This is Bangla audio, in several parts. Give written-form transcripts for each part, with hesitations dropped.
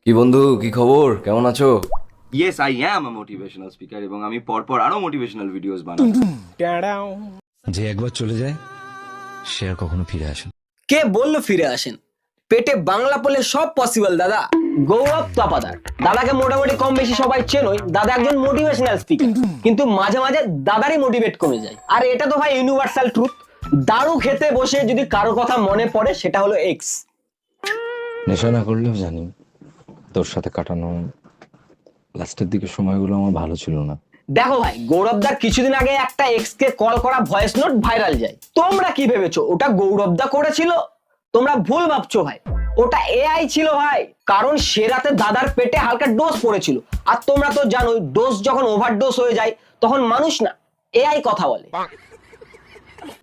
কি বন্ধু, কি খবর, কেমন আছো? Yes I am a motivational speaker এবং আমি পরপর আরো মোটিভেশনাল ভিডিওস বানাবো। যে একবার চলে যায় সে আর কখনো ফিরে আসে না। কে বললো ফিরে আসেন? পেটে বাংলা পড়লে সব পসিবল দাদা। গৌরব তপাদার দাদাকে মোটামুটি কম বেশি সবাই চেনই। দাদা একজন মোটিভেশনাল স্পিকার, কিন্তু মাঝে মাঝে দাদারই মোটিভেট কমে যায়। আর এটা তো ভাই ইউনিভার্সাল ট্রুথ। দারু খেতে বসে যদি কারো কথা মনে পড়ে সেটা হলো এক্স। নেশা না করলেও জানি তোর সাথে কাটানো লাস্টের দিকে সময়গুলো আমার ভালো ছিল না। দেখো ভাই, গৌরবদার কিছুদিন আগে একটা এক্স কে কল করা ভয়েস নোট ভাইরাল যায়। তোমরা কি ভেবেছো ওটা গৌরবদা করেছিল? তোমরা ভুল ভাবছো ভাই, ওটা এআই ছিল ভাই। কারণ সে রাতে দাদার পেটে হালকা ডোজ পড়েছিল। আর তোমরা তো জানোই ডোজ যখন ওভারডোজ হয়ে যায় তখন মানুষ না, এআই কথা বলে।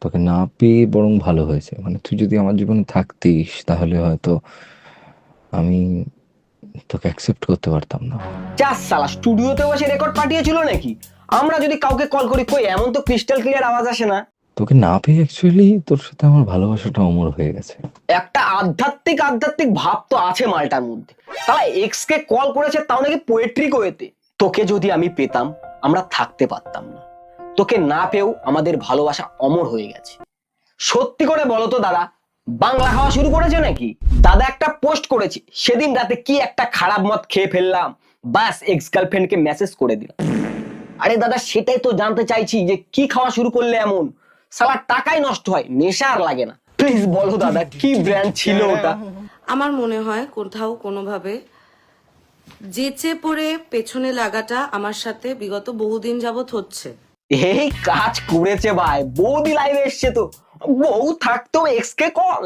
তোকে না পেয়ে বরং ভালো হয়েছে, মানে তুই যদি আমার জীবনে থাকতিস তাহলে হয়তো আমি তোকে অ্যাকসেপ্ট করতে পারতাম না। যা সালা, স্টুডিওতে বসে রেকর্ড পাঠিয়েছিল নাকি? আমরা যদি কাউকে কল করি কই এমন তো ক্রিস্টাল ক্লিয়ার আওয়াজ আসে না। তোকে না পেয়ে অ্যাকচুয়ালি তোর সাথে আমার ভালোবাসাটা অমর হয়ে গেছে। একটা আধ্যাত্মিক ভাব তো আছে মালটার মধ্যে। তাহলে এক্স কে কল করেছে, তাও নাকি পোয়েট্রি কোয়েতে। তোকে যদি আমি পেতাম আমরা থাকতে পারতাম না। তোকে না পেয়েও আমাদের ভালোবাসা অমর হয়ে গেছে। সত্যি করে বলো তো দাদা, বাংলা খাওয়া শুরু করেছে নাকি? দাদা একটা পোস্ট করেছে, সেদিন রাতে কি একটা খারাপ মদ খেয়ে ফেললাম, বাস এক্স গার্লফ্রেন্ডকে মেসেজ করে দিলাম। আরে দাদা, সেটাই তো জানতে চাইছি যে কি খাওয়া শুরু করলে এমন? সালা টাকাই নষ্ট হয়, নেশা আর লাগে না। প্লিজ বলো দাদা, কি ব্র্যান্ড ছিল ওটা? আমার মনে হয় কোথাও কোনোভাবে যেচে পড়ে পেছনে লাগাটা আমার সাথে বিগত বহুদিন যাবত হচ্ছে। এই কাজ করেছে ভাই, বৌদি লাইভে এসছে তো। বউ থাকতেও এক্স কে কল।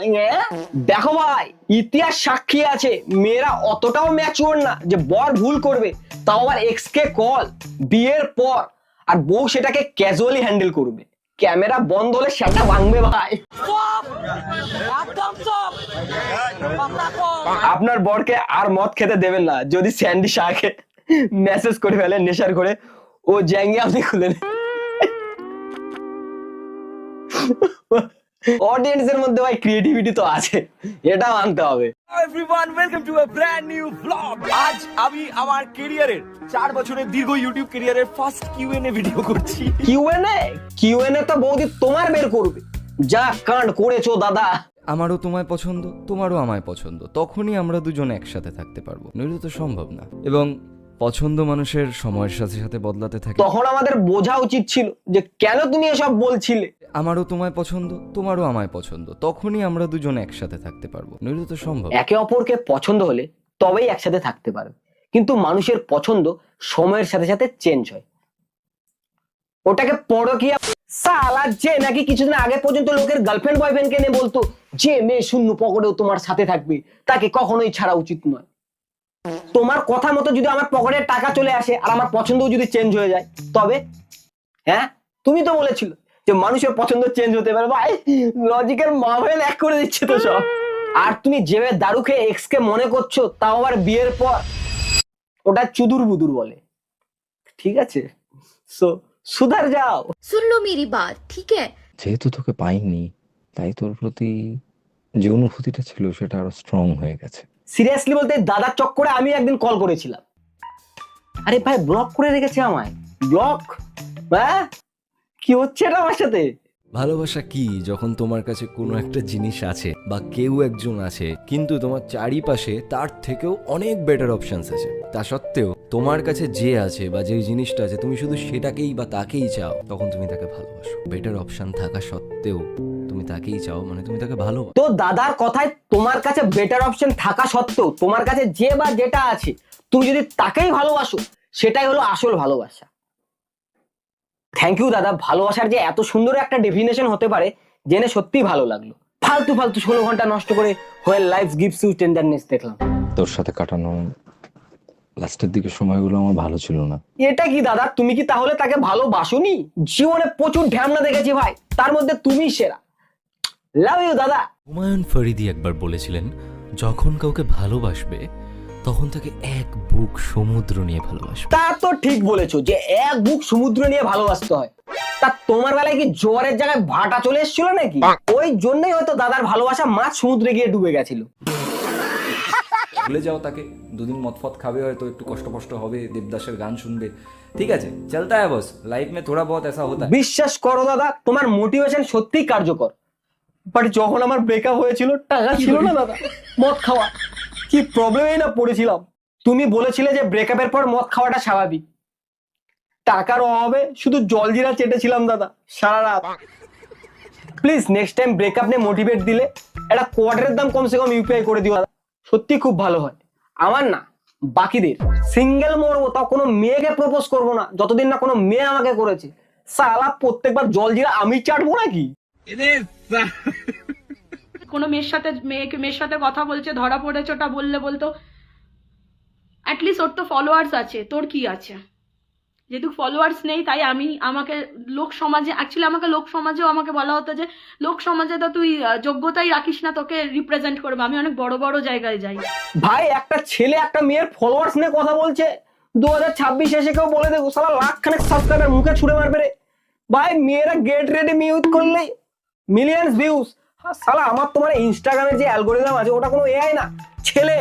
দেখো ভাই, ইতিহাস সাক্ষী আছে মেয়েরা অতটাও ম্যাচিওর না যে বর ভুল করবে, তাও আবার এক্স কে কল বিয়ের পর। আর বউ সেটাকে ক্যাজুয়ালি হ্যান্ডেল করবে। ক্যামেরা বন্ধ হলে সেটা ভাঙবে ভাই। আপনার বরকে আর মদ খেতে দেবেন না, যদি স্যান্ডি শাহকে মেসেজ করে ফেলেন নেশার করে, ও জ্যাঙ্গে আপনি খুলে নেন। অডিয়েন্সের মধ্যে ভাই ক্রিয়েটিভিটি তো আছে, এটা মানতে হবে। Everyone, welcome to a brand new blog. আজ আমি আমার ক্যারিয়ারের 4 বছরের দীর্ঘ ইউটিউব ক্যারিয়ারের ফার্স্ট কিউএনএ ভিডিও করছি। কিউএনএ তো বৌদি তোমার বের করবে। যা কাণ্ড করেছো দাদা। আমারও তোমায় পছন্দ, তোমারও আমায় পছন্দ, তখনই আমরা দুজন একসাথে থাকতে পারবো, নইলে তো সম্ভব না। এবং পছন্দ মানুষের সময়ের সাথে সাথে বদলাতে থাকে। তখন আমাদের বোঝা উচিত ছিল যে কেন তুমি এসব বলছিলে। আমারও তোমায় পছন্দ, তোমারও আমায় পছন্দ, তখনই আমরা দুজন একসাথে থাকতে পারবো, নইলে তো সম্ভব। একে অপরকে পছন্দ হলে তবেই একসাথে থাকতে পারবে। কিন্তু মানুষের পছন্দ সময়ের সাথে সাথে চেঞ্জ হয়। ওটাকে পরকীয়া। সালা, যে নাকি কিছুদিন আগে পর্যন্ত লোকের গার্লফ্রেন্ড বয়ফ্রেন্ডকে নিয়ে বলতো যে মেয়ে শূন্য পকেটেও তোমার সাথে থাকবে, তাকে কখনোই ছাড়া উচিত নয়। তোমার কথা মতো যদি আমার পকেটে টাকা চলে আসে আর আমার পছন্দও যদি চেঞ্জ হয়ে যায়, তবে? হ্যাঁ, তুমি তো বলেছিল যে মানুষের পছন্দ চেঞ্জ হতে পারে। ভাই, লজিকের মার্ভেল এক করে দিচ্ছে তো সব। আর তুমি যেভাবে দারু খেয়ে এক্স কে মনে করছো, তাও আবার বিয়ের পর, ওটা চুদুর বুদুর বলে। ঠিক আছে, সো সুধার যাও। सुन लो मेरी बात, ठीक है? যেহেতু তোকে পাইনি তাই তোর প্রতি যে অনুভূতিটা ছিল সেটা আরো স্ট্রং হয়ে গেছে। সিরিয়াসলি বলতে, দাদার চক্করে আমি একদিন কল করেছিলাম। আরে ভাই, ব্লক করে রেখেছে আমায়। ব্লক? হ্যাঁ, কি হচ্ছে এটা আমার সাথে? ভালোবাসা কি, যখন তোমার কাছে কোনো একটা জিনিস আছে বা কেউ একজন আছে, কিন্তু তোমার চারিপাশে তার থেকেও অনেক বেটার অপশনস আছে। তা সত্ত্বেও তোমার কাছে যে আছে বা যে জিনিসটা আছে, তুমি শুধু সেটাকেই বা তাকেই চাও, তখন তুমি তাকে ভালোবাসো। বেটার অপশন থাকা সত্ত্বেও তুমি তাকেই চাও, মানে তুমি তাকে ভালোবাসো। তো দাদার কথায়, তোমার কাছে বেটার অপশন থাকা সত্ত্বেও তোমার কাছে যে বা যেটা আছে, তুমি যদি তাকেই ভালোবাসো, সেটাই হলো আসল ভালোবাসা। থ্যাংক ইউ দাদা। ভালোবাসার যে এত সুন্দর একটা ডেফিনেশন হতে পারে জেনে সত্যি ভালো লাগলো। ফালতু 16 ঘন্টা নষ্ট করে when life gives you tenderness দেখলাম। তোর সাথে কাটানো লাস্টের দিকে সময়গুলো আমার ভালো ছিল না। এটা কি দাদা, তুমি কি তাহলে তাকে ভালোবাসোনি? জীবনে প্রচুর ঢ্যামনা দেখেছি ভাই, তার মধ্যে তুমি সেরা। লাভ ইউ দাদা। হুমায়ুন ফরিদি একবার বলেছিলেন, যখন কাউকে ভালোবাসবে তখন তাকে এক বুক সমুদ্র নিয়ে ভালোবাসবে। তা তো ঠিক বলেছো যে এক বুক সমুদ্র নিয়ে ভালোবাসতে হয়। তা তোমার বেলায় কি জোয়ারের জায়গায় ভাটা চলে এসেছিল নাকি? ওই জন্যই হয়তো দাদার ভালোবাসা মাছ সমুদ্রে গিয়ে ডুবে গেছিল। ভুলে যাও তাকে, দুদিন মদ ফদ খাবে, হয়তো একটু কষ্ট কষ্ট হবে, দেবদাসের গান শুনবে, ঠিক আছে, চলতা হ্যায় বস, লাইফ মে থোড়া বহুত ऐसा होता है। বিশ্বাস করো দাদা, তোমার মোটিভেশন সত্যিই কার্যকর। বাট যখন আমার ব্রেকআপ হয়েছিল টাকা ছিল না দাদা মদ খাওয়া, কি প্রবলেমেই না পড়েছিলাম। তুমি বলেছিলে যে ব্রেকআপের পর মদ খাওয়াটা স্বাভাবিক, টাকার অভাবে শুধু জলজিরা চেটেছিলাম দাদা সারা রাত। প্লিজ নেক্সট টাইম ব্রেকআপ নিয়ে মোটিভেট দিলে একটা কোয়ার্টারের দাম কমসে কম ইউপিআই করে দিও দাদা, সত্যি খুব ভালো হয়। আমার না, বাকিদের। সিঙ্গেল মরবো, তাও কোনো মেয়েকে প্রপোজ করবো না যতদিন না কোনো মেয়ে আমাকে করেছে। সালা প্রত্যেকবার জলজিরা আমি চাটবো নাকি? কোনো মেয়ের সাথে কথা বলছে, ধরা পড়েছে, ওটা বলতো অ্যাটলিস্ট ওর তো ফলোয়ার্স আছে, তোর কি আছে? যেহেতু ফলোয়ার্স নেই তাই আমাকে লোক সমাজেও আমাকে বলা হতো যে লোক সমাজে তো তুই যোগ্যতাই রাখিস না, তোকে রিপ্রেজেন্ট করবে। আমি অনেক বড় বড় জায়গায় যাই। ভাই একটা ছেলে একটা মেয়ের ফলোয়ার্স নিয়ে কথা বলছে, 2026 এসে কেউ বলে দেবো সালা লাখখানেক সাবস্ক্রাইবার মুখে ছুড়ে মারবে রে। ভাই মেয়েরা গেট রেডি মিউট করলেই মিলিয়ন্স ভিউজ। সালা আমার তোমার ইনস্টাগ্রামের যে অ্যালগোরিদম আছে ওটা কোনো এআই না, ছেলে।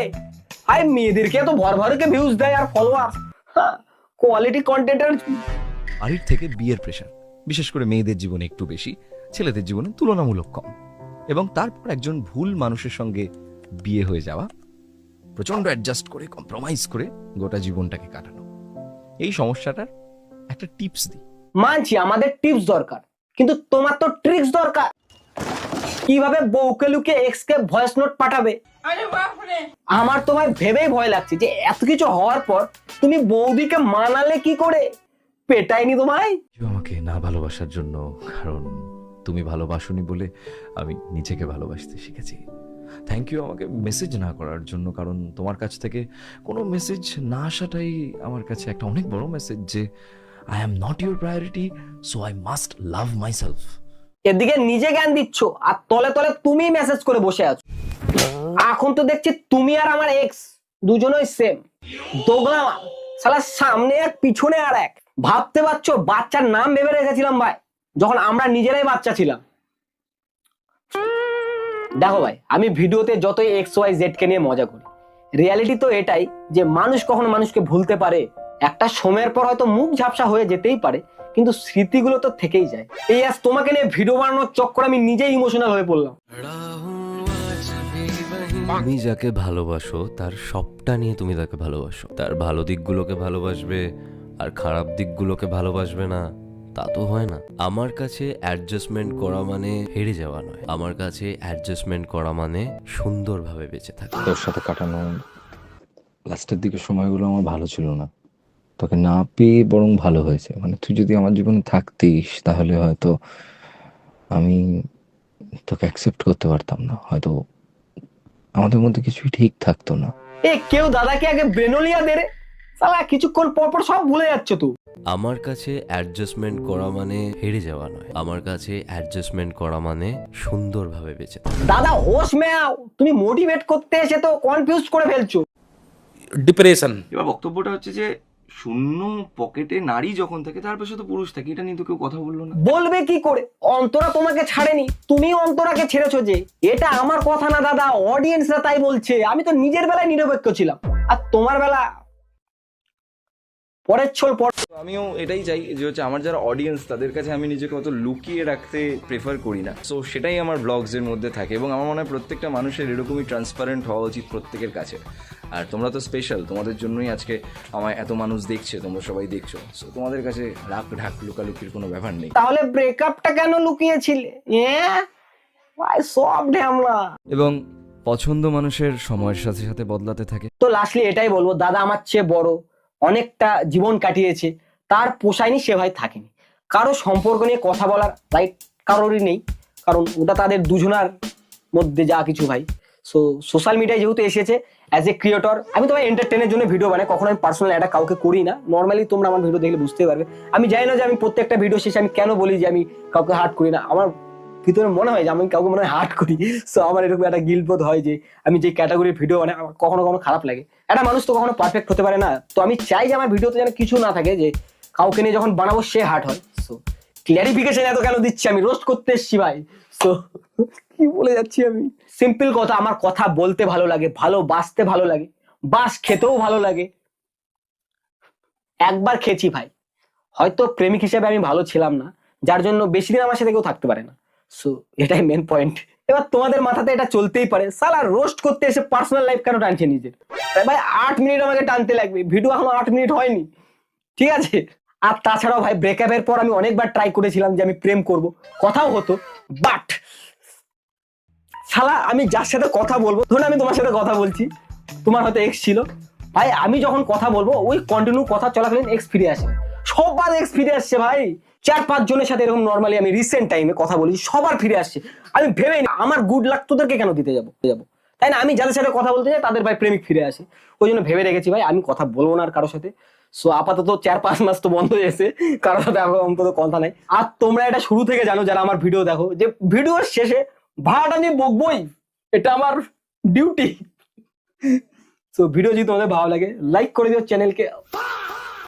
ভাই মেয়েদেরকে তো ভরভরকে ভিউজ দেয় আর ফলোয়ার্স, কোয়ালিটি কন্টেন্টের। বাড়ির থেকে বিয়ের প্রেশার বিশেষ করে মেয়েদের জীবনে একটু বেশি, ছেলেদের জীবনে তুলনামূলক কম, এবং তারপর একজন ভুল মানুষের সঙ্গে বিয়ে হয়ে যাওয়া, প্রচন্ড অ্যাডজাস্ট করে কম্প্রোমাইজ করে গোটা জীবনটাকে কাটানো। এই সমস্যাটার একটা টিপস দিই। মানছি আমাদের টিপস দরকার, কিন্তু তোমার তো ট্রিক্স দরকার। কিভাবে বউকে লুকিয়ে এক্স কে ভয়েস নোট পাঠাবে। আমার তো ভাই ভেবেই ভয় লাগছে যে এত কিছু হওয়ার পর তুমি বৌদিকে মানালে কি করে, পেটাইনি তোমায়? আমাকে না ভালোবাসার জন্য, কারণ তুমি ভালোবাসোনি বলে আমি নিজেকে ভালোবাসতে শিখেছি। থ্যাংক ইউ আমাকে মেসেজ না করার জন্য, কারণ তোমার কাছ থেকে কোনো মেসেজ না আসাটাই আমার কাছে একটা অনেক বড় মেসেজ যে I am not your priority, so I must love my self. এদিকে নিজে জ্ঞান দিচ্ছ আর তলে তলে তুমি মেসেজ করে বসে আছো। এখন তো দেখছি তুমি আর আমার এক্স দুজনই সেম দোগলা মাল, শালা সামনে এক পিছনে আর এক। ভাবতে পারছো বাচ্চার নাম ভেবে রেখেছিলাম ভাই যখন আমরা নিজেরাই বাচ্চা ছিলাম। দেখো ভাই, আমি ভিডিওতে যতই XYZ কে নিয়ে মজা করি, রিয়ালিটি তো এটাই যে মানুষ কখনো মানুষকে ভুলতে পারে। একটা সময়ের পর হয়তো মুখ ঝাপসা হয়ে যেতেই পারে, কিন্তু স্মৃতিগুলো তো থেকেই যায়। এই আজ তোমাকে নিয়ে ভিডিও বানানোর চক্করে আমি নিজেই ইমোশনাল হয়ে পড়লাম। তুমি যাকে ভালোবাসো তার সবটা নিয়ে তুমি তাকে ভালোবাসো, তার ভালো দিকগুলোকে ভালোবাসবে আর খারাপ দিকগুলোকে ভালোবাসবে না, তা তো হয় না। আমার কাছে অ্যাডজাস্টমেন্ট করা মানে হেরে যাওয়া নয়, আমার কাছে অ্যাডজাস্টমেন্ট করা মানে সুন্দরভাবে বেঁচে থাকা। তোর সাথে কাটানো লাস্টের দিকে সময়গুলো আমার ভালো ছিল না, তোকে না পেয়ে বরং ভালো হয়েছে। মানে তুই যদি আমার জীবনে থাকতিস তাহলে হয়তো আমি তোকে অ্যাকসেপ্ট করতে পারতাম না, হয়তো আমাদের মধ্যে কিছুই ঠিক থাকতো না। কেউ দাদাকে আগে ব্রেনোলিয়া দে রে, শালা কিছুক্ষণ পর পর সব ভুলে যাচ্ছ তুই। আমার কাছে অ্যাডজাস্টমেন্ট করা মানে হেরে যাওয়া নয়, আমার কাছে অ্যাডজাস্টমেন্ট করা মানে সুন্দরভাবে বেঁচে থাকা। দাদা হোশ মে আও, তুমি মোটিভেট করতে এসে তো কনফিউজ করে ফেলছো। ডিপ্রেশন। এবার বক্তব্যটা হচ্ছে যে শূন্য পকেটে নারী যখন থাকে তার পাশে তো পুরুষ থাকে, এটা নিয়ে তো কেউ কথা বললো না। বলবে কি করে, অন্তরা তোমাকে ছাড়েনি, তুমি অন্তরাকে ছেড়েছো যে। এটা আমার কথা না দাদা, অডিয়েন্সরা তাই বলছে। আমি তো নিজের বেলায় নিরপেক্ষ ছিলাম, আর তোমার বেলা পরের ছোল পর। আমিও এটাই চাই যে হচ্ছে আমার যারা অডিয়েন্স তাদের কাছে আমি নিজেকে অত লুকিয়ে রাখতে প্রেফার করি না। সো সেটাই আমার ব্লগসের মধ্যে থাকে, এবং আমার মনে হয় প্রত্যেকটা মানুষের এরকমই ট্রান্সপারেন্ট হওয়া উচিত প্রত্যেকের কাছে। আর তোমরা তো স্পেশাল, তোমাদের জন্যই আজকে আমায় এত মানুষ দেখছে, তোমরা সবাই দেখছো। সো তোমাদের কাছে রাগ ঢাক লুকালুকির কোনো ব্যাপার নেই। তাহলে ব্রেকআপটা কেন লুকিয়েছিলে? ভাই সব ঢ্যামলা। এবং পছন্দ মানুষের সময়ের সাথে সাথে বদলাতে থাকে। তো লাস্টলি এটাই বলবো, দাদা আমার চেয়ে বড়, অনেকটা জীবন কাটিয়েছে, তার পোষায়নি, সে ভাই থাকেনি। কারো সম্পর্ক নিয়ে কথা বলার রাইট কারোরই নেই, কারণ ওটা তাদের দুজনার মধ্যে যা কিছু ভাই। সো সোশ্যাল মিডিয়ায় যেহেতু এসেছে অ্যাজ এ ক্রিয়েটর, আমি তো ভাই এন্টারটেনের জন্য ভিডিও বানাই, কখনো আমি পার্সোনাল এটা কাউকে করি না। নর্মালি তোমরা আমার ভিডিও দেখলে বুঝতে পারবে। আমি জানি না যে আমি প্রত্যেকটা ভিডিও শেষে আমি কেন বলি যে আমি কাউকে হার্ট করি না, আমার ভিতরে মনে হয় যে আমি কাউকে মনে হয় হার্ট করি। সো আমার এরকম একটা গিল্ট বোধ হয় যে আমি যে ক্যাটাগরির ভিডিও বানাই আমার কখনো কখনো খারাপ লাগে। একটা মানুষ তো কখনো পারফেক্ট হতে পারে না, তো আমি চাই যে আমার ভিডিওতে যেন কিছু না থাকে যে কাউকে নিয়ে যখন বানাবো সে হার্ট হয়। সো ক্ল্যারিফিকেশন এত কেন দিচ্ছি, আমি রোস্ট করতে এসছি ভাই। সো কি বলে যাচ্ছি আমি, সিম্পল কথা, আমার কথা বলতে ভালো লাগে, ভালোবাসতে ভালো লাগে, বাস খেতেও ভালো লাগে। একবার খেয়েছি ভাই, হয়তো প্রেমিক হিসেবে আমি ভালো ছিলাম না, যার জন্য বেশি দিন আমার সাথে কেউ থাকতে পারে না। সো এটাই মেন পয়েন্ট। এবার তোমাদের মাথাতে এটা চলতেই পারে, সালা রোস্ট করতে এসে পার্সোনাল লাইফ কেন টানছে নিজের? তাই ভাই 8 মিনিট আমাকে টানতে লাগবে, ভিডিও এখনো 8 মিনিট হয়নি, ঠিক আছে? আর তাছাড়াও ভাই ব্রেকআপের পর আমি অনেকবার ট্রাই করেছিলাম যে আমি প্রেম করব, কথাও হতো, বাট শালা আমি যার সাথে কথা বলবো, ধরুন আমি তোমার সাথে কথা বলছি, তোমার হয়তো এক্স ছিল, ভাই আমি যখন কথা বলবো ওই কন্টিনিউ কথা চলাকালীন এক্স ফিরে আসে, সবার এক্স ফিরে আসছে ভাই। 4-5 জনের সাথে এরকম নর্মালি আমি রিসেন্ট টাইমে কথা বলি, সবার ফিরে আসছে। আমি ভেবে আমার গুড লাক তোদেরকে কেন দিতে যাবো, তাই না? আমি যাদের সাথে কথা বলতে যাই তাদের ভাই প্রেমিক ফিরে আসে, ওই জন্য ভেবে রেখেছি ভাই আমি কথা বলবো না আর কারোর সাথে। সো আপাতত 4-5 মাস তো বন্ধ হয়েছে, কারোর সাথে এখন অন্তত কথা নাই। আর তোমরা এটা শুরু থেকে জানো যারা আমার ভিডিও দেখো, যে ভিডিওর শেষে ভাড়াটা নিয়ে বকবই, এটা আমার ডিউটি। সো ভিডিও যদি তোমাদের ভালো লাগে লাইক করে দিও চ্যানেলকে।